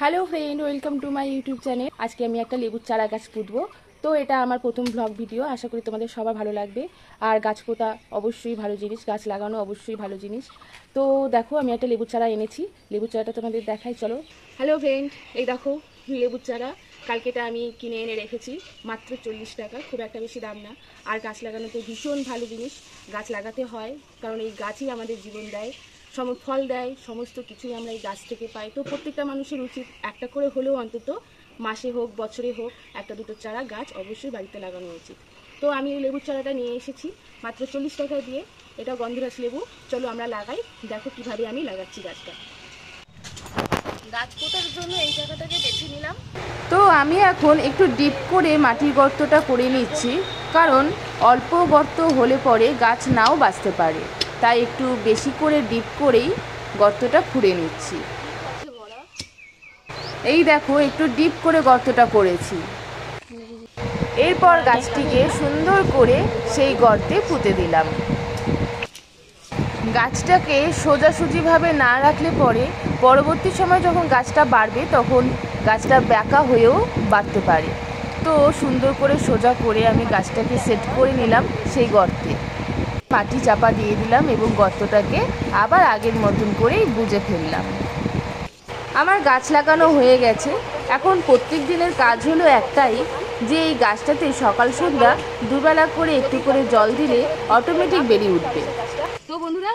Hello friend, welcome to my YouTube channel. আজকে আমি একটা লেবুর চারা গাছ পুঁতবো। তো এটা আমার প্রথম ব্লগ ভিডিও, আশা করি তোমাদের সবার ভালো লাগবে। আর গাছ পোঁতা অবশ্যই ভালো জিনিস, গাছ লাগানো অবশ্যই ভালো জিনিস। তো দেখো, আমি একটা লেবুর চারা এনেছি। লেবুর চারাটা তোমাদের দেখাই, চলো। হ্যালো ফ্রেন্ড, এই দেখো লেবুর চারা। কালকেটা আমি কিনে এনে রেখেছি মাত্র 40 টাকা, খুব একটা বেশি দাম না। আর গাছ লাগানো তো ভীষণ ভালো জিনিস, গাছ লাগাতে হয়, কারণ এই গাছই আমাদের জীবন দেয়, ফল দেয়, সমস্ত কিছুই আমরা এই গাছ থেকে পাই। তো প্রত্যেকটা মানুষের উচিত একটা করে হলেও অন্তত মাসে হোক বছরে হোক একটা দুটো চারা গাছ অবশ্যই বাড়িতে লাগানো উচিত। তো আমি এই লেবুর চারাটা নিয়ে এসেছি মাত্র 40 টাকা দিয়ে। এটা গন্ধরাজ লেবু। চলো আমরা লাগাই, দেখো কিভাবে আমি লাগাচ্ছি গাছটা। গাছ পোঁতার জন্য এই জায়গাটাকে বেছে নিলাম। তো আমি এখন একটু ডিপ করে মাটির গর্তটা করে নিচ্ছি, কারণ অল্প গর্ত হলে পরে গাছ নাও বাঁচতে পারে, তাই একটু বেশি করে ডিপ করেই গর্তটা খুঁড়ে নিচ্ছি। এই দেখো, একটু ডিপ করে গর্তটা করেছি। এরপর গাছটিকে সুন্দর করে সেই গর্তে পুঁতে দিলাম। গাছটাকে সোজাসুজিভাবে না রাখলে পরে পরবর্তী সময় যখন গাছটা বাড়বে তখন গাছটা ব্যাকা হয়েও বাড়তে পারে। তো সুন্দর করে সোজা করে আমি গাছটাকে সেট করে নিলাম সেই গর্তে। মাটি চাপা দিয়ে দিলাম এবং গর্তটাকে আবার আগের মতন করেই বুজে ফেললাম। আমার গাছ লাগানো হয়ে গেছে। এখন প্রত্যেক দিনের কাজ হলো একটাই, যে এই গাছটাতে সকাল সন্ধ্যা দুবেলা করে একটু করে জল দিলে অটোমেটিক বেড়ে উঠবে। তো বন্ধুরা,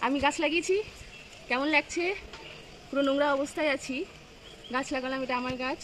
আমি গাছ লাগিয়েছি, কেমন লাগছে? পুরো নোংরা অবস্থায় আছি, গাছ লাগালাম, এটা আমার গাছ।